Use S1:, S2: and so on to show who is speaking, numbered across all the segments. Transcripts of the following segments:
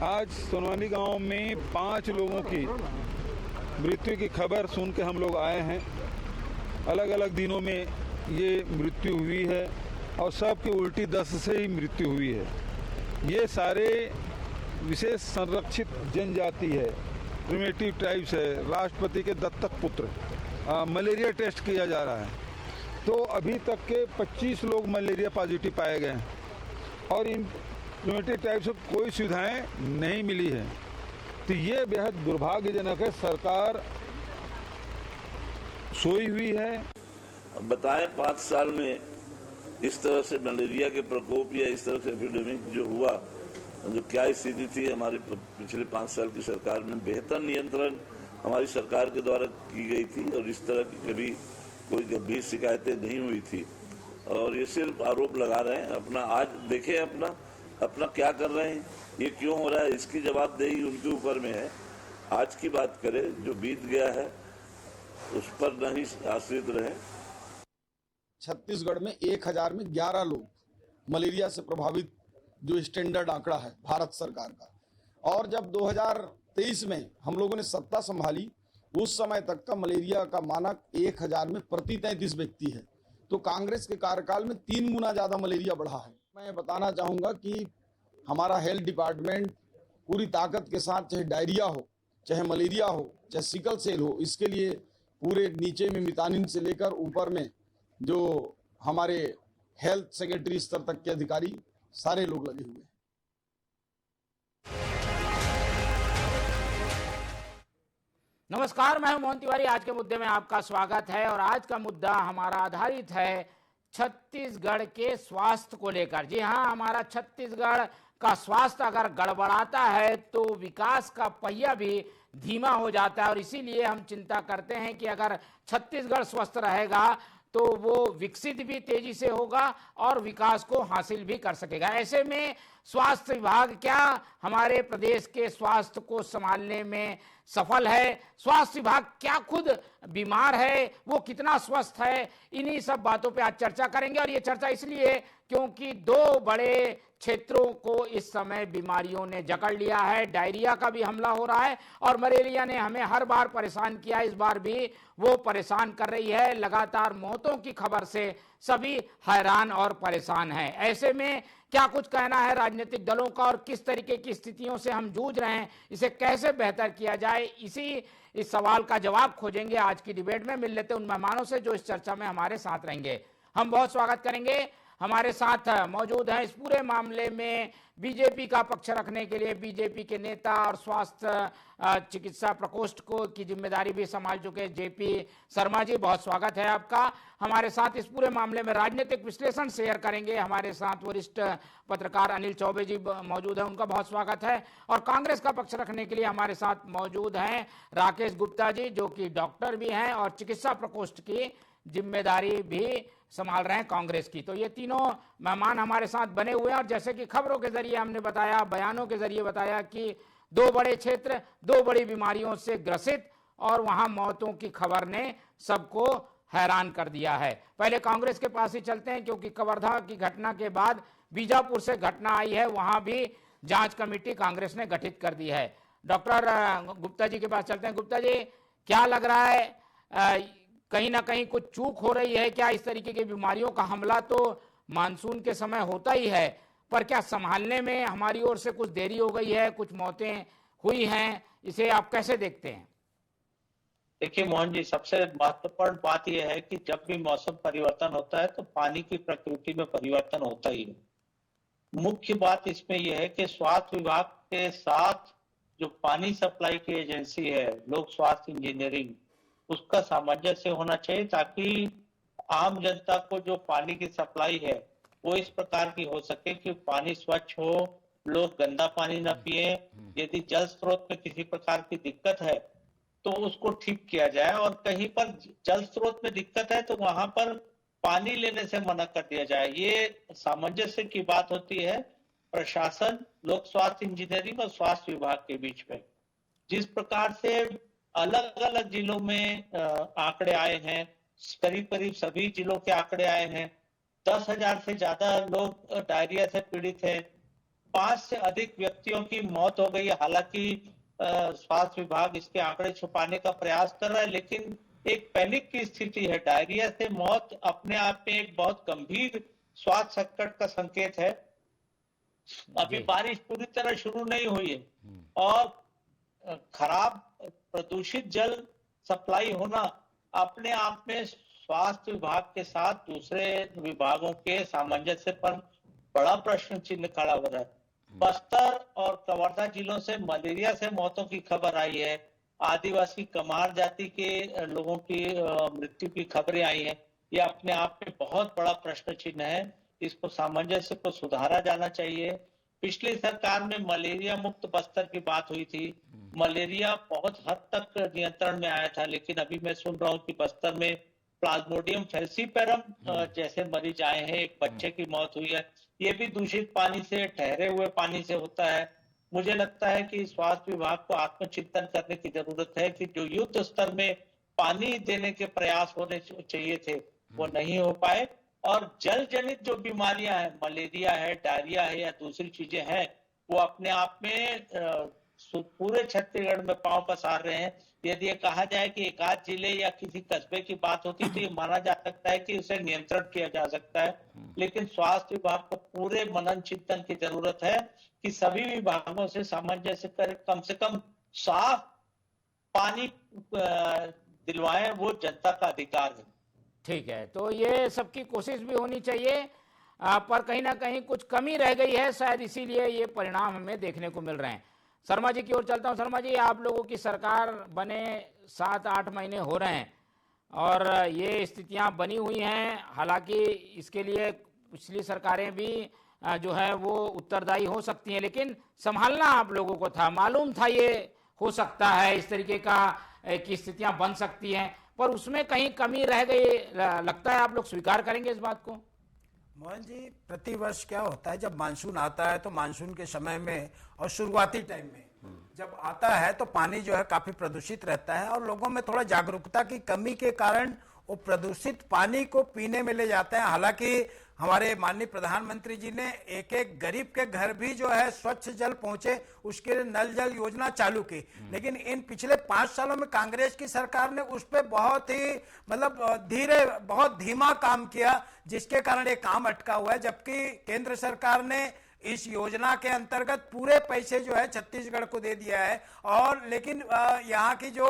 S1: आज सोनवानी गांव में 5 लोगों की मृत्यु की खबर सुन के हम लोग आए हैं। अलग अलग दिनों में ये मृत्यु हुई है और सबकी उल्टी दस्त से ही मृत्यु हुई है। ये सारे विशेष संरक्षित जनजाति है, प्रिमिटिव ट्राइब्स है, राष्ट्रपति के दत्तक पुत्र। मलेरिया टेस्ट किया जा रहा है तो अभी तक के 25 लोग मलेरिया पॉजिटिव पाए गए हैं और इन प्रिमिटिव ट्राइब्स को कोई सुविधाएं नहीं मिली है। तो ये बेहद दुर्भाग्यजनक है। सरकार सोई हुई है।
S2: बताएं 5 साल में इस तरह से मलेरिया के प्रकोप या इस तरह से एपिडेमिक जो हुआ, जो क्या स्थिति थी हमारी पिछले 5 साल की सरकार में। बेहतर नियंत्रण हमारी सरकार के द्वारा की गई थी और इस तरह की कभी कोई गंभीर शिकायतें नहीं हुई थी। और ये सिर्फ आरोप लगा रहे हैं। अपना आज देखें, अपना क्या कर रहे हैं, ये क्यों हो रहा है, इसकी जवाबदेही उनके ऊपर में है। आज की बात करें, जो बीत गया है उस पर नहीं आश्रित रहे।
S3: छत्तीसगढ़ में 1000 में 11 लोग मलेरिया से प्रभावित, जो स्टैंडर्ड आंकड़ा है भारत सरकार का। और जब 2023 में हम लोगों ने सत्ता संभाली, उस समय तक का मलेरिया का मानक 1000 में प्रति 33 व्यक्ति है। तो कांग्रेस के कार्यकाल में 3 गुना ज्यादा मलेरिया बढ़ा है। मैं बताना चाहूंगा कि हमारा हेल्थ डिपार्टमेंट पूरी ताकत के साथ, चाहे डायरिया हो, चाहे मलेरिया हो, चाहे सिकल सेल हो, इसके लिए पूरे नीचे में मितानिन से लेकर ऊपर में जो हमारे हेल्थ सेक्रेटरी स्तर तक के अधिकारी सारे लोग लगे हुए हैं।
S4: नमस्कार, मैं हूं मोहन तिवारी। आज के मुद्दे में आपका स्वागत है और आज का मुद्दा हमारा आधारित है छत्तीसगढ़ के स्वास्थ्य को लेकर। जी हां, हमारा छत्तीसगढ़ का स्वास्थ्य अगर गड़बड़ाता है तो विकास का पहिया भी धीमा हो जाता है और इसीलिए हम चिंता करते हैं कि अगर छत्तीसगढ़ स्वस्थ रहेगा तो वो विकसित भी तेजी से होगा और विकास को हासिल भी कर सकेगा। ऐसे में स्वास्थ्य विभाग क्या हमारे प्रदेश के स्वास्थ्य को संभालने में सफल है? स्वास्थ्य विभाग क्या खुद बीमार है? वो कितना स्वस्थ है? इन्हीं सब बातों पे आज चर्चा करेंगे। और ये चर्चा इसलिए क्योंकि 2 बड़े क्षेत्रों को इस समय बीमारियों ने जकड़ लिया है। डायरिया का भी हमला हो रहा है और मलेरिया ने हमें हर बार परेशान किया, इस बार भी वो परेशान कर रही है। लगातार मौतों की खबर से सभी हैरान और परेशान हैं। ऐसे में क्या कुछ कहना है राजनीतिक दलों का और किस तरीके की स्थितियों से हम जूझ रहे हैं, इसे कैसे बेहतर किया जाए, इस सवाल का जवाब खोजेंगे आज की डिबेट में। मिल लेते उन मेहमानों से जो इस चर्चा में हमारे साथ रहेंगे। हम बहुत स्वागत करेंगे। हमारे साथ मौजूद हैं इस पूरे मामले में बीजेपी का पक्ष रखने के लिए बीजेपी के नेता और स्वास्थ्य चिकित्सा प्रकोष्ठ को की जिम्मेदारी भी संभाल चुके जेपी शर्मा जी, बहुत स्वागत है आपका। हमारे साथ इस पूरे मामले में राजनीतिक विश्लेषण शेयर करेंगे हमारे साथ वरिष्ठ पत्रकार अनिल चौबे जी मौजूद हैं, उनका बहुत स्वागत है। और कांग्रेस का पक्ष रखने के लिए हमारे साथ मौजूद हैं राकेश गुप्ता जी, जो कि डॉक्टर भी हैं और चिकित्सा प्रकोष्ठ की जिम्मेदारी भी संभाल रहे हैं कांग्रेस की। तो ये तीनों मेहमान हमारे साथ बने हुए हैं और जैसे कि खबरों के जरिए हमने बताया, बयानों के जरिए बताया कि 2 बड़े क्षेत्र 2 बड़ी बीमारियों से ग्रसित और वहां मौतों की खबर ने सबको हैरान कर दिया है। पहले कांग्रेस के पास ही चलते हैं क्योंकि कवर्धा की घटना के बाद बीजापुर से घटना आई है, वहां भी जांच कमेटी कांग्रेस ने गठित कर दी है। डॉक्टर गुप्ता जी के पास चलते हैं। गुप्ता जी, क्या लग रहा है, कहीं ना कहीं कुछ चूक हो रही है क्या? इस तरीके की बीमारियों का हमला तो मानसून के समय होता ही है, पर क्या संभालने में हमारी ओर से कुछ देरी हो गई है, कुछ मौतें हुई हैं, इसे आप कैसे देखते हैं?
S5: देखिए मोहन जी, सबसे महत्वपूर्ण बात यह है कि जब भी मौसम परिवर्तन होता है तो पानी की प्रकृति में परिवर्तन होता ही है। मुख्य बात इसमें यह है कि स्वास्थ्य विभाग के साथ जो पानी सप्लाई की एजेंसी है, लोक स्वास्थ्य इंजीनियरिंग, उसका सामंजस्य होना चाहिए ताकि आम जनता को जो पानी की सप्लाई है वो इस प्रकार की हो सके कि पानी स्वच्छ हो, लोग गंदा पानी न पिए। यदि जल स्रोत में किसी प्रकार की दिक्कत है तो उसको ठीक किया जाए और कहीं पर जल स्रोत में दिक्कत है तो वहां पर पानी लेने से मना कर दिया जाए। ये सामंजस्य की बात होती है प्रशासन, लोक स्वास्थ्य इंजीनियरिंग और स्वास्थ्य विभाग के बीच में। जिस प्रकार से अलग अलग जिलों में आंकड़े आए हैं, करीब करीब सभी जिलों के आंकड़े आए हैं, 10,000 से ज्यादा लोग डायरिया से पीड़ित हैं 5 से अधिक व्यक्तियों की मौत हो गई है। हालांकि स्वास्थ्य विभाग इसके आंकड़े छुपाने का प्रयास कर रहा है, लेकिन एक पैनिक की स्थिति है। डायरिया से मौत अपने आप में एक बहुत गंभीर स्वास्थ्य संकट का संकेत है। अभी बारिश पूरी तरह शुरू नहीं हुई है और खराब प्रदूषित जल सप्लाई होना अपने आप में स्वास्थ्य विभाग के साथ दूसरे विभागों के सामंजस्य पर बड़ा प्रश्न चिन्ह खड़ा हो रहा है। बस्तर और कवर्धा जिलों से मलेरिया से मौतों की खबर आई है। आदिवासी कमार जाति के लोगों की मृत्यु की खबरें आई हैं। ये अपने आप में बहुत बड़ा प्रश्न चिन्ह है। इसको सामंजस्य को सुधारा जाना चाहिए। पिछली सरकार में मलेरिया मुक्त बस्तर की बात हुई थी। मलेरिया बहुत हद तक नियंत्रण में आया था, लेकिन अभी मैं सुन रहा हूं कि बस्तर में प्लाज्मोडियम फैल्सीपेरम जैसे मरीज आए हैं। एक बच्चे की मौत हुई है। ये भी दूषित पानी से, ठहरे हुए पानी से होता है। मुझे लगता है कि स्वास्थ्य विभाग को आत्मचिंतन करने की जरूरत है कि जो युद्ध स्तर में पानी देने के प्रयास होने चाहिए थे वो नहीं हो पाए, और जल जनित जो बीमारियां हैं, मलेरिया है, डायरिया है या दूसरी चीजें हैं, वो अपने आप में पूरे छत्तीसगढ़ में पांव पसार रहे हैं। यदि ये कहा जाए कि एक आध जिले या किसी कस्बे की बात होती तो ये माना जा सकता है कि उसे नियंत्रण किया जा सकता है, लेकिन स्वास्थ्य विभाग को पूरे मनन चिंतन की जरूरत है कि सभी विभागों से सामंजस्य कर कम से कम साफ पानी दिलवाएं। वो जनता का अधिकार है।
S4: ठीक है, तो ये सबकी कोशिश भी होनी चाहिए, पर कहीं ना कहीं कुछ कमी रह गई है, शायद इसीलिए ये परिणाम हमें देखने को मिल रहे हैं। शर्मा जी की ओर चलता हूँ। शर्मा जी, आप लोगों की सरकार बने 7-8 महीने हो रहे हैं और ये स्थितियां बनी हुई हैं। हालांकि इसके लिए पिछली सरकारें भी जो है वो उत्तरदायी हो सकती हैं, लेकिन संभालना आप लोगों को था, मालूम था ये हो सकता है, इस तरीके का की स्थितियां बन सकती हैं, पर उसमें कहीं कमी रह गई लगता है। आप लोग स्वीकार करेंगे इस बात को?
S6: मोहन जी, प्रतिवर्ष क्या होता है, जब मानसून आता है तो मानसून के समय में और शुरुआती टाइम में जब आता है तो पानी जो है काफी प्रदूषित रहता है और लोगों में थोड़ा जागरूकता की कमी के कारण वो प्रदूषित पानी को पीने में ले जाते हैं। हालांकि हमारे माननीय प्रधानमंत्री जी ने एक एक गरीब के घर भी जो है स्वच्छ जल पहुंचे उसके लिए नल जल योजना चालू की, लेकिन इन पिछले 5 सालों में कांग्रेस की सरकार ने उस पर बहुत ही बहुत धीमा काम किया, जिसके कारण ये काम अटका हुआ है। जबकि केंद्र सरकार ने इस योजना के अंतर्गत पूरे पैसे जो है छत्तीसगढ़ को दे दिया है, और लेकिन यहाँ की जो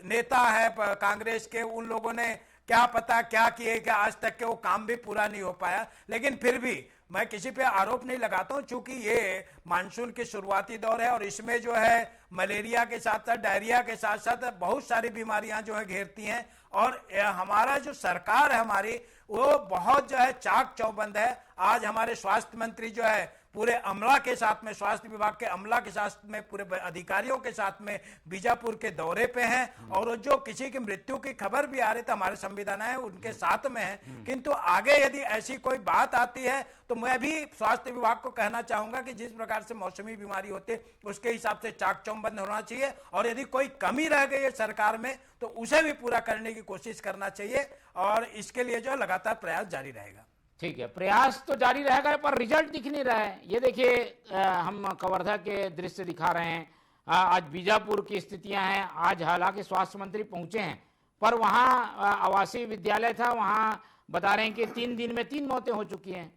S6: नेता है कांग्रेस के, उन लोगों ने क्या पता क्या किए कि आज तक के वो काम भी पूरा नहीं हो पाया। लेकिन फिर भी मैं किसी पे आरोप नहीं लगाता हूं, चूंकि ये मानसून की शुरुआती दौर है और इसमें जो है मलेरिया के साथ साथ डायरिया के साथ साथ बहुत सारी बीमारियां जो है घेरती हैं, और हमारा जो सरकार है हमारी वो बहुत जो है चाक चौबंद है। आज हमारे स्वास्थ्य मंत्री जो है पूरे अमला के साथ में, स्वास्थ्य विभाग के अमला के साथ में, पूरे अधिकारियों के साथ में बीजापुर के दौरे पे हैं, और जो किसी की मृत्यु की खबर भी आ रही, तो हमारे संविधान है उनके साथ में है। किंतु आगे यदि ऐसी कोई बात आती है तो मैं भी स्वास्थ्य विभाग को कहना चाहूंगा कि जिस प्रकार से मौसमी बीमारी होती है उसके हिसाब से चाक चौबंद होना चाहिए, और यदि कोई कमी रह गई है सरकार में तो उसे भी पूरा करने की कोशिश करना चाहिए, और इसके लिए जो लगातार प्रयास जारी रहेगा।
S4: ठीक है, प्रयास तो जारी रहेगा, पर रिजल्ट दिख नहीं रहा है। ये देखिए, हम कवर्धा के दृश्य दिखा रहे हैं, आज बीजापुर की स्थितियां हैं। आज हालांकि स्वास्थ्य मंत्री पहुंचे हैं, पर वहां आवासीय विद्यालय था, वहां बता रहे हैं कि 3 दिन में 3 मौतें हो चुकी हैं।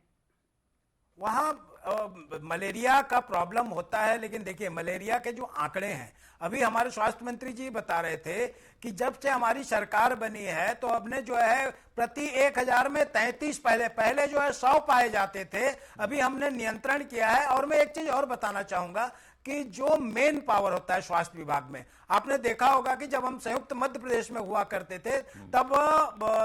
S6: वहां मलेरिया का प्रॉब्लम होता है, लेकिन देखिए मलेरिया के जो आंकड़े हैं, अभी हमारे स्वास्थ्य मंत्री जी बता रहे थे कि जब से हमारी सरकार बनी है तो हमने जो है प्रति 1000 में 33 पहले जो है 100 पाए जाते थे, अभी हमने नियंत्रण किया है। और मैं एक चीज और बताना चाहूंगा कि जो मेन पावर होता है स्वास्थ्य विभाग में, आपने देखा होगा कि जब हम संयुक्त मध्य प्रदेश में हुआ करते थे तब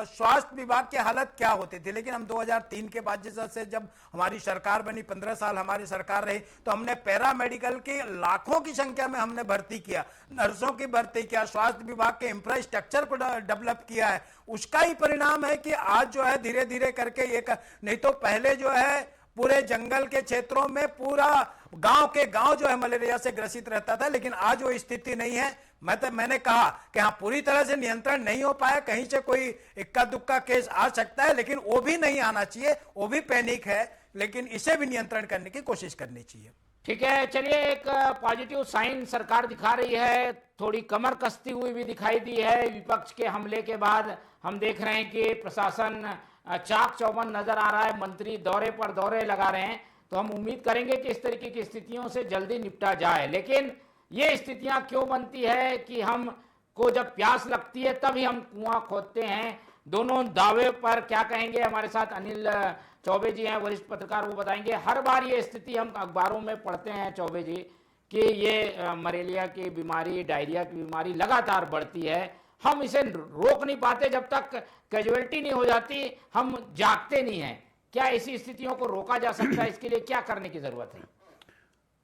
S6: स्वास्थ्य विभाग की हालत क्या होती थी, लेकिन हम 2003 के बाद जैसे जब हमारी सरकार बनी, 15 साल हमारी सरकार रही, तो हमने पैरामेडिकल की लाखों की संख्या में हमने भर्ती किया, नर्सों की भर्ती किया, स्वास्थ्य विभाग के इंफ्रास्ट्रक्चर को डेवलप किया है। उसका ही परिणाम है कि आज जो है धीरे धीरे करके एक, नहीं तो पहले जो है पूरे जंगल के क्षेत्रों में पूरा गांव के गांव जो है मलेरिया से ग्रसित रहता था, लेकिन आज वो स्थिति नहीं है। मैंने कहा कि हाँ, पूरी तरह से नियंत्रण नहीं हो पाया, कहीं से कोई इक्का दुक्का केस आ सकता है, लेकिन वो भी नहीं आना चाहिए, वो भी पैनिक है, लेकिन इसे भी नियंत्रण करने की कोशिश करनी चाहिए।
S4: ठीक है, चलिए एक पॉजिटिव साइन सरकार दिखा रही है, थोड़ी कमर कसती हुई भी दिखाई दी है। विपक्ष के हमले के बाद हम देख रहे हैं कि प्रशासन चाक चौबंद नजर आ रहा है, मंत्री दौरे पर दौरे लगा रहे हैं। तो हम उम्मीद करेंगे कि इस तरीके की स्थितियों से जल्दी निपटा जाए। लेकिन ये स्थितियां क्यों बनती है कि हम को जब प्यास लगती है तभी हम कुआं खोदते हैं। दोनों दावे पर क्या कहेंगे, हमारे साथ अनिल चौबे जी हैं, वरिष्ठ पत्रकार, वो बताएंगे। हर बार ये स्थिति हम अखबारों में पढ़ते हैं चौबे जी कि ये मलेरिया की बीमारी, डायरिया की बीमारी लगातार बढ़ती है, हम इसे रोक नहीं पाते, जब तक कैजुअलिटी नहीं हो जाती हम जागते नहीं हैं। क्या ऐसी स्थितियों को रोका जा सकता है? इसके लिए क्या करने की जरूरत है?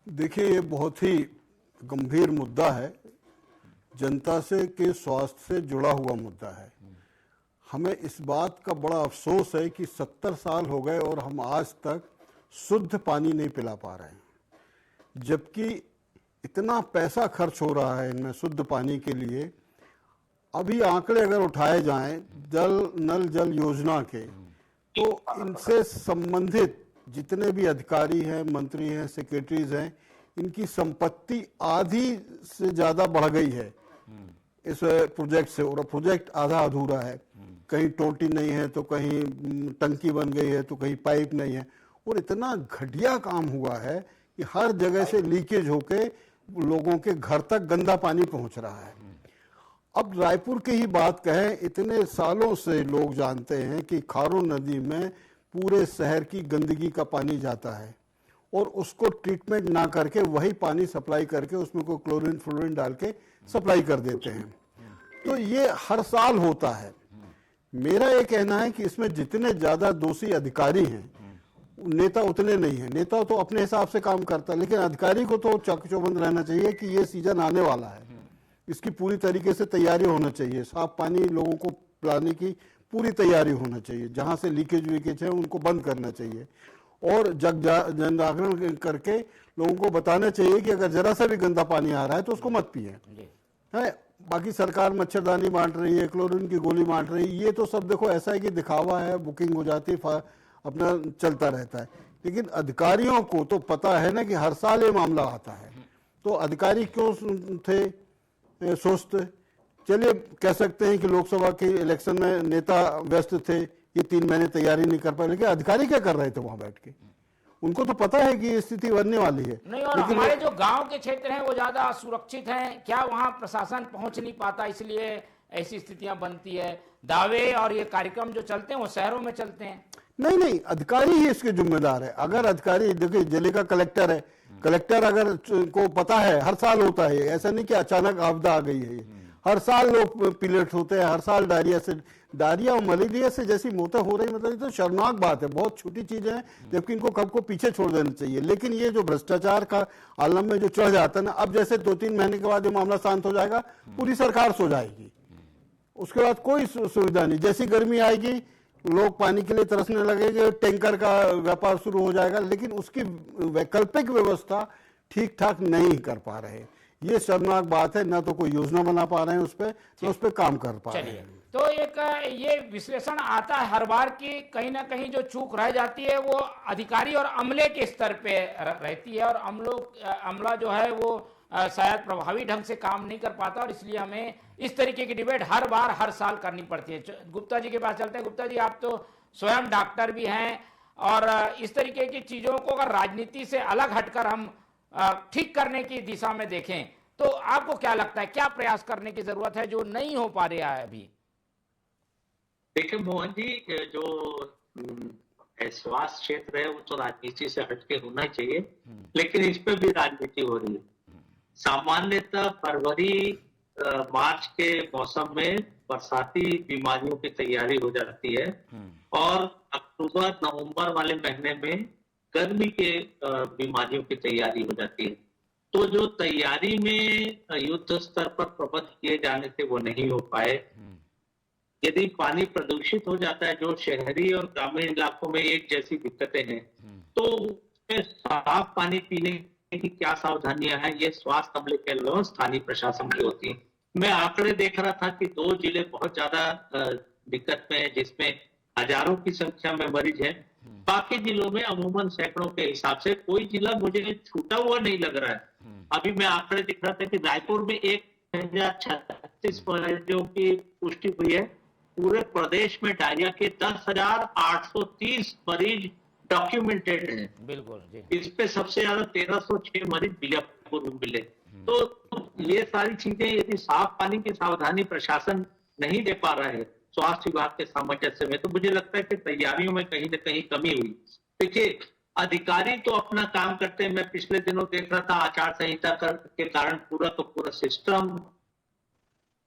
S7: देखिए, ये बहुत ही गंभीर मुद्दा है, जनता से के स्वास्थ्य से जुड़ा हुआ मुद्दा है। हमें इस बात का बड़ा अफसोस है कि 70 साल हो गए और हम आज तक शुद्ध पानी नहीं पिला पा रहे हैं, जबकि इतना पैसा खर्च हो रहा है इनमें शुद्ध पानी के लिए। अभी आंकड़े अगर उठाए जाएं नल जल योजना के, तो इनसे संबंधित जितने भी अधिकारी हैं, मंत्री हैं, सेक्रेटरीज हैं, इनकी संपत्ति आधी से ज्यादा बढ़ गई है इस प्रोजेक्ट से, और प्रोजेक्ट आधा अधूरा है। कहीं टोटी नहीं है तो कहीं टंकी बन गई है तो कहीं पाइप नहीं है, और इतना घटिया काम हुआ है कि हर जगह से लीकेज होके लोगों के घर तक गंदा पानी पहुंच रहा है। अब रायपुर की ही बात कहें, इतने सालों से लोग जानते हैं कि खारो नदी में पूरे शहर की गंदगी का पानी जाता है और उसको ट्रीटमेंट ना करके वही पानी सप्लाई करके उसमें कोई क्लोरीन फ्लोरीन डाल के सप्लाई कर देते हैं। तो ये हर साल होता है। मेरा ये कहना है कि इसमें जितने ज्यादा दोषी अधिकारी हैं, नेता उतने नहीं है। नेता तो अपने हिसाब से काम करता है, लेकिन अधिकारी को तो चाक चौबंद रहना चाहिए कि ये सीजन आने वाला है, इसकी पूरी तरीके से तैयारी होना चाहिए। साफ पानी लोगों को पिलाने की पूरी तैयारी होना चाहिए। जहां से लीकेज वीकेज है उनको बंद करना चाहिए और जन जागरण करके लोगों को बताना चाहिए कि अगर जरा सा भी गंदा पानी आ रहा है तो उसको मत पिए। है, बाकी सरकार मच्छरदानी बांट रही है, क्लोरीन की गोली बांट रही है, ये तो सब देखो ऐसा है कि दिखावा है, बुकिंग हो जाती है, अपना चलता रहता है। लेकिन अधिकारियों को तो पता है ना कि हर साल ये मामला आता है, तो अधिकारी क्यों थे सुस्त? चलिए कह सकते हैं कि लोकसभा के इलेक्शन में नेता व्यस्त थे, ये 3 महीने तैयारी नहीं कर पाए, लेकिन अधिकारी क्या कर रहे थे वहां बैठ के? उनको तो पता है कि स्थिति बनने वाली है।
S4: नहीं, और हमारे जो गांव के क्षेत्र हैं वो ज्यादा सुरक्षित हैं, क्या वहां प्रशासन पहुंच नहीं पाता, इसलिए ऐसी स्थितियां बनती है? दावे और ये कार्यक्रम जो चलते हैं वो शहरों में चलते हैं।
S7: नहीं, अधिकारी ही इसके जिम्मेदार है। अगर अधिकारी, देखिए जिले का कलेक्टर है, कलेक्टर अगर को पता है, हर साल होता है, ऐसा नहीं कि अचानक आपदा आ गई है, हर साल लोग पिलेट होते हैं, हर साल डायरिया और मलेरिया से जैसी मौतें हो रही, मतलब ये तो शर्मनाक बात है, बहुत छोटी चीजें हैं, जबकि इनको कब को पीछे छोड़ देना चाहिए। लेकिन ये जो भ्रष्टाचार का आलम में जो चढ़ जाता है ना, अब जैसे 2-3 महीने के बाद ये मामला शांत हो जाएगा, पूरी सरकार सो जाएगी, उसके बाद कोई सुविधा नहीं। जैसी गर्मी आएगी लोग पानी के लिए तरसने लगेंगे, टैंकर का व्यापार शुरू हो जाएगा, लेकिन उसकी वैकल्पिक व्यवस्था ठीक ठाक नहीं कर पा रहे। ये शर्मनाक बात है, ना तो कोई योजना बना पा रहे हैं उस पर, ना उस पर काम कर पा रहे हैं।
S4: तो एक ये विश्लेषण आता है हर बार की कहीं ना कहीं जो चूक रह जाती है वो अधिकारी और अमले के स्तर पे रहती है, और अमला जो है वो शायद प्रभावी ढंग से काम नहीं कर पाता, और इसलिए हमें इस तरीके की डिबेट हर बार हर साल करनी पड़ती है। गुप्ता जी के पास चलते हैं। गुप्ता जी, आप तो स्वयं डॉक्टर भी हैं, और इस तरीके की चीजों को अगर राजनीति से अलग हटकर हम ठीक करने की दिशा में देखें तो आपको क्या लगता है, क्या प्रयास करने की जरूरत है जो नहीं हो पा रहा है अभी?
S5: देखिए मोहन जी, जो स्वास्थ्य क्षेत्र है वो तो राजनीति से हटके होना चाहिए, लेकिन इस पे भी राजनीति हो रही है। सामान्यतः फरवरी मार्च के मौसम में बरसाती बीमारियों की तैयारी हो जाती है, और अक्टूबर नवंबर वाले महीने में गर्मी के बीमारियों की तैयारी हो जाती है। तो जो तैयारी में युद्ध स्तर पर प्रबंध किए जाने थे वो नहीं हो पाए। यदि पानी प्रदूषित हो जाता है, जो शहरी और ग्रामीण इलाकों में एक जैसी दिक्कतें हैं, तो साफ पानी पीने की क्या सावधानियां हैं, ये स्वास्थ्य अमले के अलावा स्थानीय प्रशासन की होती है। मैं आंकड़े देख रहा था कि 2 जिले बहुत ज्यादा दिक्कत में है, जिसमें हजारों की संख्या में मरीज हैं। बाकी जिलों में अमूमन सैकड़ों के हिसाब से कोई जिला मुझे छूटा हुआ नहीं लग रहा है। अभी मैं आंकड़े देख रहा था कि रायपुर में 1036 मरीजों की पुष्टि हुई है। पूरे प्रदेश में डायरिया के 10,830 मरीज डॉक्यूमेंटेड हैं।
S4: बिल्कुल जी।
S5: इस पे सबसे ज्यादा 1306 मरीज बीजापुर में मिले। तो ये सारी चीजें यदि साफ पानी की सावधानी प्रशासन नहीं दे पा रहा है स्वास्थ्य विभाग के सामंजस्य में, तो मुझे लगता है कि तैयारियों में कहीं न कहीं कमी हुई। देखिए, अधिकारी तो अपना काम करते हैं। मैं पिछले दिनों देख रहा था आचार संहिता के कारण पूरा का पूरा सिस्टम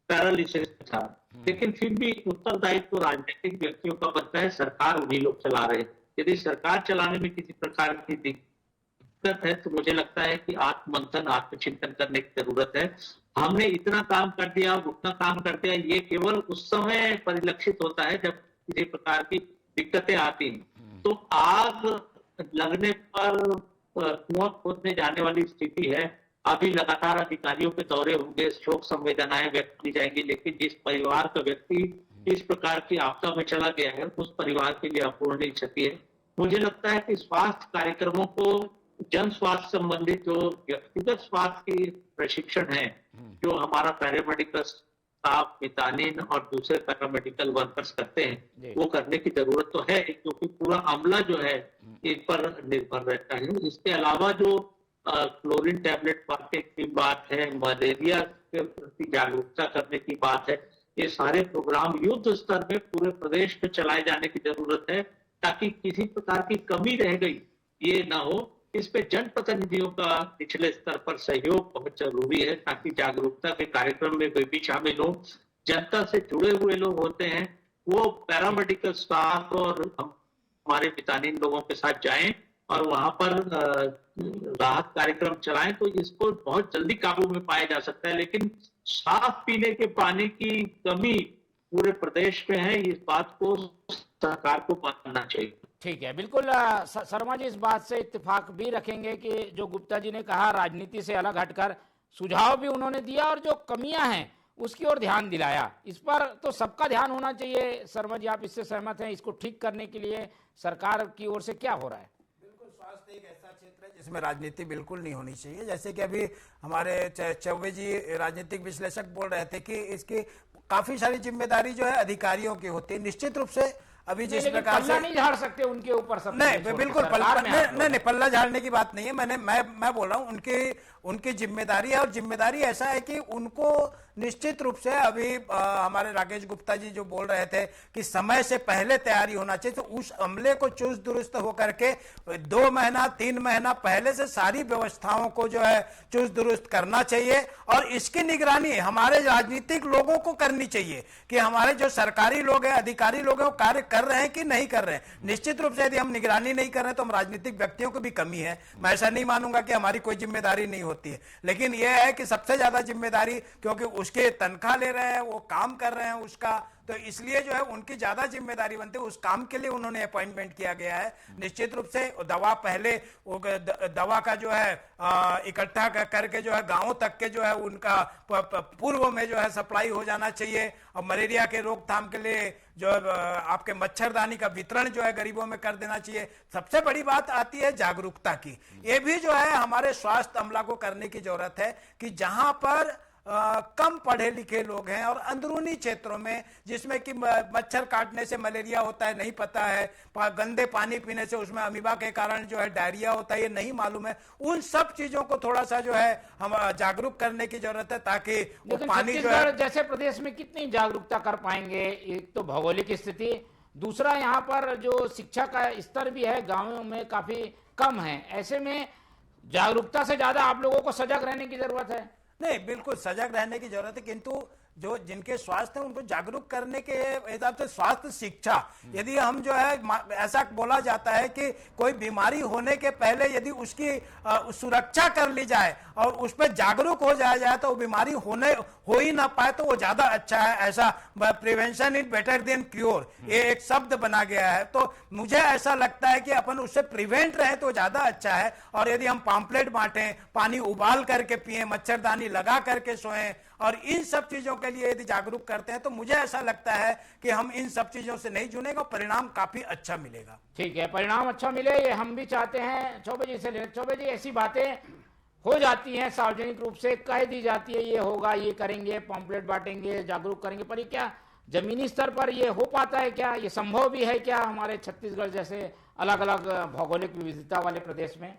S5: पैरालिसिस था, लेकिन फिर भी उत्तरदायित्व तो राजनीतिक व्यक्तियों का बनता है। सरकार उन्हीं लोग चला रहे हैं। यदि सरकार चलाने में किसी प्रकार की दिक्कत है तो मुझे लगता है कि आत्ममंथन, आत्मचिंतन करने की जरूरत है। हमने इतना काम कर दिया, उतना काम कर दिया, ये केवल उस समय परिलक्षित होता है जब किसी प्रकार की दिक्कतें आती हैं। तो आग लगने पर कुआं खोदने जाने वाली स्थिति है। अभी लगातार अधिकारियों के दौरे होंगे, शोक संवेदनाएं व्यक्त की जाएंगी, लेकिन जिस परिवार का व्यक्ति इस प्रकार की आपदा में चला गया है उस परिवार के लिए अपूरणीय क्षति है। मुझे लगता है कि स्वास्थ्य कार्यक्रमों को जन स्वास्थ्य संबंधित जो व्यक्तिगत स्वास्थ्य की प्रशिक्षण है, जो हमारा पैरामेडिकल स्टाफ, मितानिन और दूसरे पैरामेडिकल वर्कर्स करते हैं, वो करने की जरूरत तो है, क्योंकि पूरा अमला जो है इन पर निर्भर रहता है। इसके अलावा जो क्लोरीन टैबलेट बांटने की बात है, मलेरिया के प्रति जागरूकता करने की बात है, ये सारे प्रोग्राम युद्ध स्तर में पूरे प्रदेश में चलाए जाने की जरूरत है, ताकि किसी प्रकार की कमी रह गई ये ना हो। इस पे जनप्रतिनिधियों का निचले स्तर पर सहयोग बहुत जरूरी है, ताकि जागरूकता के कार्यक्रम में वे भी शामिल हो। जनता से जुड़े हुए लोग होते हैं, वो पैरामेडिकल स्टाफ और हमारे मितानिन लोगों के साथ जाएं और वहां पर राहत कार्यक्रम चलाएं, तो इसको बहुत जल्दी काबू में पाया जा सकता है। लेकिन साफ पीने के पानी की कमी पूरे प्रदेश में है, इस बात को सरकार को मानना चाहिए।
S4: ठीक है, बिल्कुल शर्मा जी इस बात से इत्तेफाक भी रखेंगे कि जो गुप्ता जी ने कहा, राजनीति से अलग हटकर सुझाव भी उन्होंने दिया और जो कमियां हैं उसकी ओर ध्यान दिलाया। इस पर तो सबका ध्यान होना चाहिए। शर्मा जी, आप इससे सहमत हैं? इसको ठीक करने के लिए सरकार की ओर से क्या हो रहा है?
S6: बिल्कुल, स्वास्थ्य एक ऐसा क्षेत्र है जिसमें राजनीति बिल्कुल नहीं होनी चाहिए। जैसे कि अभी हमारे चौबे जी राजनीतिक विश्लेषक बोल रहे थे कि इसकी काफी सारी जिम्मेदारी जो है अधिकारियों की होती है। निश्चित रूप से अभी जिस प्रकार से
S4: नहीं झाड़ सकते उनके ऊपर सब,
S6: नहीं बिल्कुल नहीं पल्ला झाड़ने की बात नहीं है। मैं बोल रहा हूँ उनकी जिम्मेदारी है, और जिम्मेदारी ऐसा है कि उनको निश्चित रूप से अभी हमारे राकेश गुप्ता जी जो बोल रहे थे कि समय से पहले तैयारी होना चाहिए, तो उस अमले को चुस्त दुरुस्त होकर के 2 महीना 3 महीना पहले से सारी व्यवस्थाओं को जो है चुस्त दुरुस्त करना चाहिए। और इसकी निगरानी हमारे राजनीतिक लोगों को करनी चाहिए कि हमारे जो सरकारी लोग हैं, अधिकारी लोग हैं, वो कार्य कर रहे हैं कि नहीं कर रहे हैं। निश्चित रूप से यदि हम निगरानी नहीं कर रहे हैं तो हम राजनीतिक व्यक्तियों को भी कमी है। मैं ऐसा नहीं मानूंगा कि हमारी कोई जिम्मेदारी नहीं होती है, लेकिन यह है कि सबसे ज्यादा जिम्मेदारी, क्योंकि उसके तनख्वाह ले रहे हैं, वो काम कर रहे हैं उसका, तो इसलिए जो है उनकी ज्यादा जिम्मेदारी बनती है। उस काम के लिए उन्होंने अपॉइंटमेंट किया गया है। निश्चित रूप से दवा पहले दवा का जो है इकट्ठा करके जो है गांवों तक के जो है उनका पूर्व में जो है सप्लाई हो जाना चाहिए। और मलेरिया के रोकथाम के लिए जो आपके मच्छरदानी का वितरण जो है गरीबों में कर देना चाहिए। सबसे बड़ी बात आती है जागरूकता की। ये भी जो है हमारे स्वास्थ्य अमला को करने की जरूरत है कि जहां पर कम पढ़े लिखे लोग हैं और अंदरूनी क्षेत्रों में जिसमें कि मच्छर काटने से मलेरिया होता है नहीं पता है, गंदे पानी पीने से उसमें अमीबा के कारण जो है डायरिया होता है ये नहीं मालूम है, उन सब चीजों को थोड़ा सा जो है हम जागरूक करने की जरूरत है, ताकि वो पानी जो है
S4: जैसे प्रदेश में कितनी जागरूकता कर पाएंगे? एक तो भौगोलिक स्थिति, दूसरा यहाँ पर जो शिक्षा का स्तर भी है गाँवों में काफी कम है। ऐसे में जागरूकता से ज्यादा आप लोगों को सजग रहने की जरूरत है।
S6: नहीं, बिल्कुल सजग रहने की जरूरत है, किंतु जो जिनके स्वास्थ्य है उनको जागरूक करने के हिसाब से स्वास्थ्य शिक्षा, यदि हम जो है ऐसा बोला जाता है कि कोई बीमारी होने के पहले यदि उसकी सुरक्षा कर ली जाए और उस पर जागरूक हो जाए तो वो बीमारी हो ही ना पाए तो वो ज्यादा अच्छा है। ऐसा prevention is better than cure, ये एक शब्द बना गया है। तो मुझे ऐसा लगता है कि अपन उससे प्रिवेंट रहे तो ज्यादा अच्छा है। और यदि हम पॉम्पलेट बांटें, पानी उबाल करके पिए, मच्छरदानी लगा करके सोएं और इन सब चीजों के लिए यदि जागरूक करते हैं तो मुझे ऐसा लगता है कि हम इन सब चीजों से नहीं जुड़ेंगे, परिणाम काफी अच्छा मिलेगा।
S4: ठीक है, परिणाम अच्छा मिले ये हम भी चाहते हैं। चौबे जी से चौबे जी, ऐसी बातें हो जाती हैं सार्वजनिक रूप से कह दी जाती है ये होगा, ये करेंगे, पॉम्पलेट बांटेंगे, जागरूक करेंगे, पर ये क्या जमीनी स्तर पर ये हो पाता है क्या? ये संभव भी है क्या हमारे छत्तीसगढ़ जैसे अलग अलग भौगोलिक विविधता वाले प्रदेश में?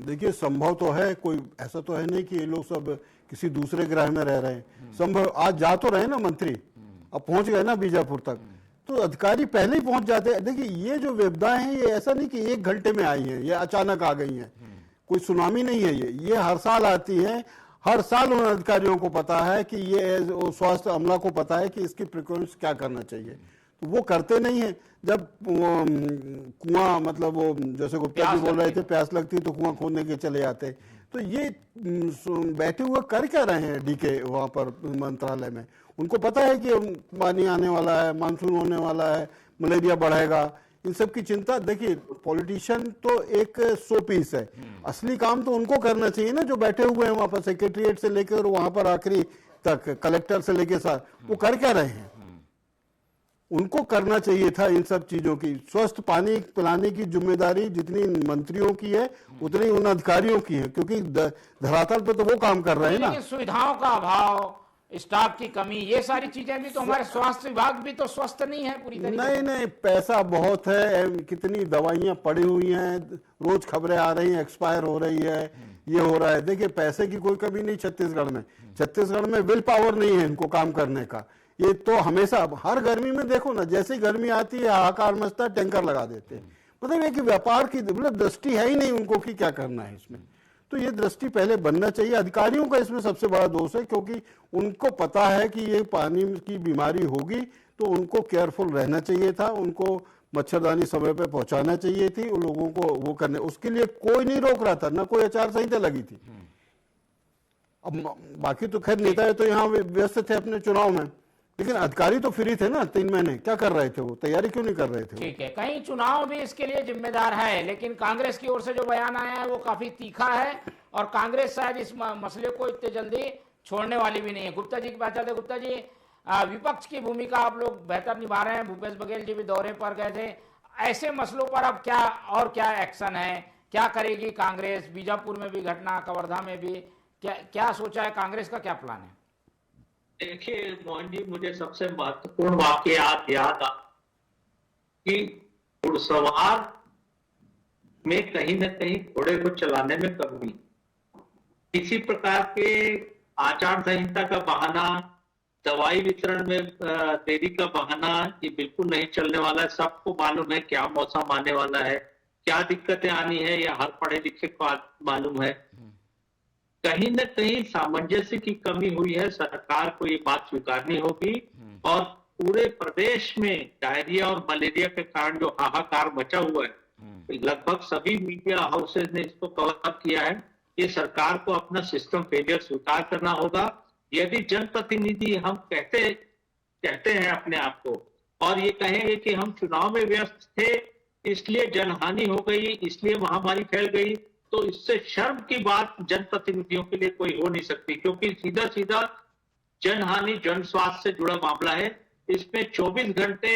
S7: देखिए, संभव तो है, कोई ऐसा तो है नहीं कि ये लोग सब किसी दूसरे ग्रह में रह रहे हैं। संभव, आज जा तो रहे ना मंत्री, अब पहुंच गए ना बीजापुर तक, तो अधिकारी पहले ही पहुंच जाते हैं। देखिए, ये जो विपदाएं हैं ये ऐसा नहीं कि 1 घंटे में आई हैं, ये अचानक आ गई हैं, कोई सुनामी नहीं है ये हर साल आती है। हर साल उन अधिकारियों को पता है कि ये स्वास्थ्य अमला को पता है कि इसकी प्रिकॉशंस क्या करना चाहिए, तो वो करते नहीं है। जब कुआं, मतलब वो जैसे गुप्ता जी बोल रहे थे, प्यास लगती तो कुआं खोदने के चले जाते। तो ये बैठे हुए कर क्या रहे हैं डीके वहां पर मंत्रालय में? उनको पता है कि पानी आने वाला है, मानसून होने वाला है, मलेरिया बढ़ेगा, इन सब की चिंता। देखिए, पॉलिटिशियन तो एक शो पीस है, असली काम तो उनको करना चाहिए ना, जो बैठे हुए हैं वहां पर सेक्रेटरीट से लेकर वहां पर आखिरी तक, कलेक्टर से लेकर साथ, वो कर क्या रहे हैं? उनको करना चाहिए था इन सब चीजों की। स्वस्थ पानी पिलाने की जिम्मेदारी जितनी मंत्रियों की है उतनी उन अधिकारियों की है, क्योंकि धरातल पे तो वो काम कर रहे हैं ना।
S4: सुविधाओं का अभाव, स्टाफ की कमी, ये सारी चीजें भी तो हमारे स्वास्थ्य विभाग भी तो स्वस्थ नहीं है पूरी तरीके से।
S7: नहीं, पैसा बहुत है, कितनी दवाइयां पड़ी हुई हैं, रोज खबरें आ रही हैं एक्सपायर हो रही है, ये हो रहा है। देखिए, पैसे की कोई कमी नहीं छत्तीसगढ़ में। छत्तीसगढ़ में विल पावर नहीं है इनको काम करने का। ये तो हमेशा, हर गर्मी में देखो ना, जैसी गर्मी आती है हाहाकार मचता, टैंकर लगा देते हैं। मतलब ये कि व्यापार की मतलब दृष्टि है ही नहीं उनको कि क्या करना है इसमें। तो ये दृष्टि पहले बनना चाहिए। अधिकारियों का इसमें सबसे बड़ा दोष है, क्योंकि उनको पता है कि ये पानी की बीमारी होगी, तो उनको केयरफुल रहना चाहिए था, उनको मच्छरदानी समय पे पहुंचाना चाहिए थी, उन लोगों को वो करने, उसके लिए कोई नहीं रोक रहा था, ना कोई आचार संहिता लगी थी। अब बाकी तो खैर नेता है तो यहाँ व्यस्त थे अपने चुनाव में, लेकिन अधिकारी तो फ्री थे ना 3 महीने, क्या कर रहे थे वो? तैयारी क्यों नहीं कर रहे थे?
S4: ठीक है, कहीं चुनाव भी इसके लिए जिम्मेदार है, लेकिन कांग्रेस की ओर से जो बयान आया है वो काफी तीखा है और कांग्रेस शायद इस मसले को इतने जल्दी छोड़ने वाली भी नहीं है। गुप्ता जी की बात करते, गुप्ता जी, विपक्ष की भूमिका आप लोग बेहतर निभा रहे हैं, भूपेश बघेल जी भी दौरे पर गए थे, ऐसे मसलों पर अब क्या एक्शन है, क्या करेगी कांग्रेस? बीजापुर में भी घटना, कवर्धा में भी, क्या सोचा है कांग्रेस का, क्या प्लान है?
S5: देखिए मोहन जी, मुझे सबसे महत्वपूर्ण वाकयात याद आ कि घुड़सवार में कहीं न कहीं घोड़े को चलाने में कमी, किसी प्रकार के आचार संहिता का बहाना, दवाई वितरण में देरी का बहाना, ये बिल्कुल नहीं चलने वाला है। सबको मालूम है क्या मौसम आने वाला है, क्या दिक्कतें आनी है, या हर पढ़े लिखे को मालूम है। कहीं न कहीं सामंजस्य की कमी हुई है, सरकार को ये बात स्वीकारनी होगी। और पूरे प्रदेश में डायरिया और मलेरिया के कारण जो हाहाकार मचा हुआ है, लगभग सभी मीडिया हाउसेज ने इसको कवर किया है। ये सरकार को अपना सिस्टम फेलियर स्वीकार करना होगा। यदि जनप्रतिनिधि हम कहते हैं अपने आप को, और ये कहेंगे कि हम चुनाव में व्यस्त थे इसलिए जनहानि हो गई, इसलिए महामारी फैल गई, तो इससे शर्म की बात जनप्रतिनिधियों के लिए कोई हो नहीं सकती, क्योंकि सीधा सीधा जनहानि जन स्वास्थ्य से जुड़ा मामला है। इसमें 24 घंटे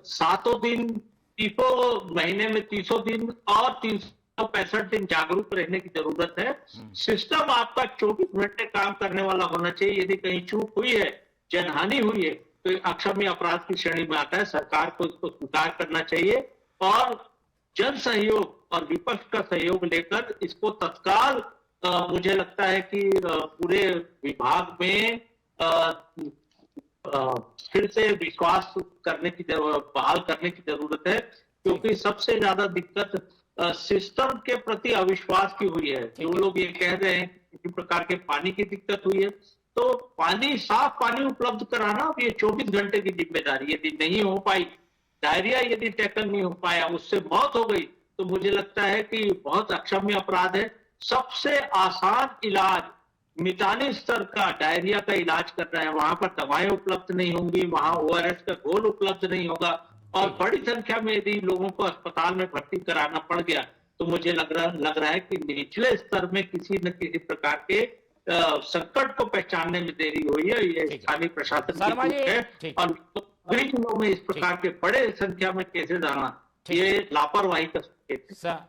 S5: 7 दिन, 30 महीने में 300 दिन और 365 दिन जागरूक रहने की जरूरत है। सिस्टम आपका 24 घंटे काम करने वाला होना चाहिए। यदि कहीं चूक हुई है, जनहानि हुई है, तो अक्षम्य अपराध की श्रेणी में आता है। सरकार को इसको स्वीकार करना चाहिए और जन सहयोग और विपक्ष का सहयोग लेकर इसको तत्काल, मुझे लगता है कि पूरे विभाग में फिर से विश्वास करने की बहाल करने की जरूरत है, क्योंकि सबसे ज्यादा दिक्कत सिस्टम के प्रति अविश्वास की हुई है। जो लोग ये कह रहे हैं किसी प्रकार के पानी की दिक्कत हुई है, तो पानी, साफ पानी उपलब्ध कराना अब ये 24 घंटे की जिम्मेदारी। यदि नहीं हो पाई, डायरिया यदि टैकल नहीं हो पाया, उससे मौत हो गई, तो मुझे लगता है कि बहुत अक्षम्य अपराध है। सबसे आसान इलाज मितानी स्तर का डायरिया का इलाज करना है, वहां पर दवाएं उपलब्ध नहीं होंगी, वहां ORS का घोल उपलब्ध नहीं होगा, और बड़ी संख्या में यदि लोगों को अस्पताल में भर्ती कराना पड़ गया, तो मुझे लग रहा है कि निचले स्तर में किसी न किसी प्रकार के संकट को पहचानने में देरी हुई है। ये स्थानीय प्रशासन की
S4: शर्मा जी,
S5: चूक है
S4: ठीक।
S5: और गृह जिलों में इस प्रकार के बड़े संख्या में केसेस आना ये लापरवाही का संकेत है।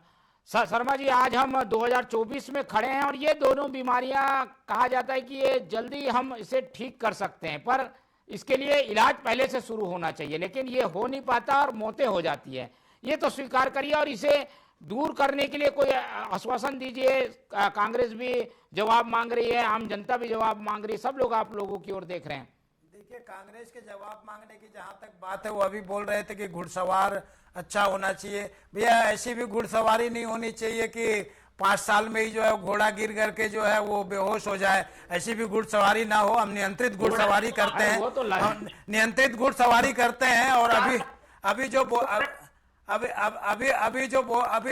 S4: शर्मा जी, आज हम 2024 में खड़े हैं और ये दोनों बीमारियां कहा जाता है कि ये जल्दी हम इसे ठीक कर सकते हैं, पर इसके लिए इलाज पहले से शुरू होना चाहिए, लेकिन ये हो नहीं पाता और मौतें हो जाती है। ये तो स्वीकार करिए और इसे दूर करने के लिए कोई आश्वासन दीजिए। कांग्रेस भी जवाब मांग रही है, आम जनता भी जवाब मांग रही है, सब लोग आप लोगों की ओर देख रहे हैं।
S6: देखिए, कांग्रेस के जवाब मांगने की जहां तक बात है, वो अभी बोल रहे थे कि घुड़सवार अच्छा होना चाहिए। भैया, ऐसी भी घुड़सवारी नहीं होनी चाहिए कि 5 साल में ही जो है घोड़ा गिर करके जो है वो बेहोश हो जाए। ऐसी भी घुड़सवारी ना हो। हम नियंत्रित घुड़सवारी करते हैं, हम नियंत्रित घुड़सवारी करते हैं। और अभी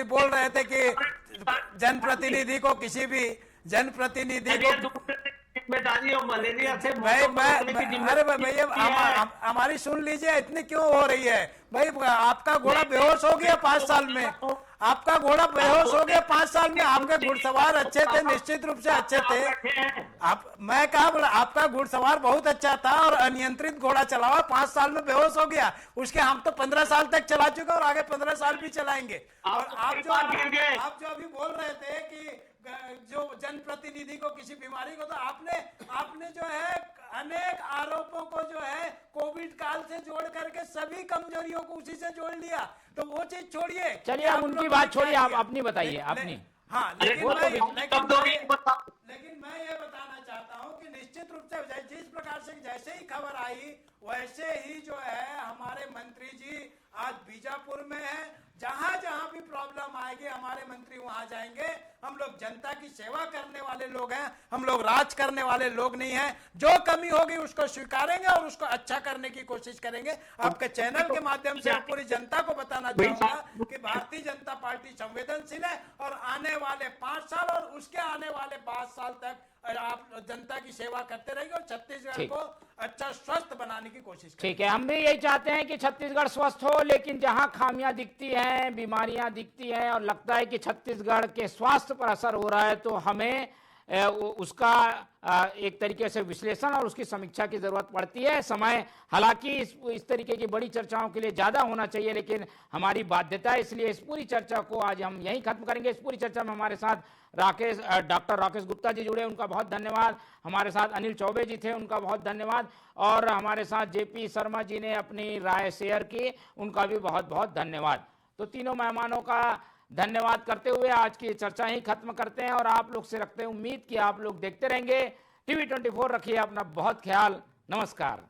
S6: बोल रहे थे कि जनप्रतिनिधि को किसी भी जनप्रतिनिधि को
S5: जिम्मेदारी और मलेरिया से
S6: अरे भैया, हमारी सुन लीजिए, इतनी क्यों हो रही है भाई? आपका घोड़ा बेहोश हो गया 5 साल में, आपका घोड़ा बेहोश हो गया 5 साल में। आपके घुड़सवार अच्छे थे, निश्चित रूप से अच्छे थे। मैं कहा बोला, आपका घुड़सवार बहुत अच्छा था और अनियंत्रित घोड़ा चलावा, 5 साल में बेहोश हो गया। उसके हम तो 15 साल तक चला चुके और आगे 15 साल भी चलाएंगे। और आप जो अभी बोल रहे थे कि जो जनप्रतिनिधि को किसी बीमारी को, तो आपने जो है अनेक आरोपों को जो है कोविड काल से जोड़ करके सभी कमजोरियों को उसी से जोड़ लिया। तो वो चीज छोड़िए,
S4: चलिए आप उनकी बात छोड़िए, आप अपनी बताइए अपनी।
S6: हाँ, लेकिन मैं ये बताना चाहता हूँ कि निश्चित रूप से जिस प्रकार से जैसे ही खबर आई वैसे ही जो है हमारे मंत्री जी आज बीजापुर में है। जहां जहां भी प्रॉब्लम आएगी हमारे मंत्री वहां जाएंगे। हम लोग जनता की सेवा करने वाले लोग हैं, हम लोग राज करने वाले लोग नहीं हैं। जो कमी होगी उसको स्वीकारेंगे और उसको अच्छा करने की कोशिश करेंगे। आपके चैनल के माध्यम से पूरी जनता को बताना चाहूंगा कि भारतीय जनता पार्टी संवेदनशील है और आने वाले 5 साल और उसके आने वाले 5 साल तक आप जनता की सेवा करते रहेंगे और छत्तीसगढ़ को अच्छा स्वस्थ बनाने की कोशिश करेंगे।
S4: ठीक है, हम भी यही चाहते हैं कि छत्तीसगढ़ स्वस्थ हो, लेकिन जहां खामियां दिखती हैं, बीमारियां दिखती हैं और लगता है कि छत्तीसगढ़ के स्वास्थ्य पर असर हो रहा है, तो हमें उसका एक तरीके से विश्लेषण और उसकी समीक्षा की जरूरत पड़ती है। समय हालांकि इस तरीके की बड़ी चर्चाओं के लिए ज्यादा होना चाहिए, लेकिन हमारी बाध्यता है, इसलिए इस पूरी चर्चा को आज हम यहीं खत्म करेंगे। इस पूरी चर्चा में हमारे साथ डॉक्टर राकेश गुप्ता जी जुड़े, उनका बहुत धन्यवाद। हमारे साथ अनिल चौबे जी थे, उनका बहुत धन्यवाद। और हमारे साथ जेपी शर्मा जी ने अपनी राय शेयर की, उनका भी बहुत बहुत धन्यवाद। तो तीनों मेहमानों का धन्यवाद करते हुए आज की चर्चा ही खत्म करते हैं और आप लोग से रखते हैं उम्मीद कि आप लोग देखते रहेंगे TV24। रखिए अपना बहुत ख्याल। नमस्कार।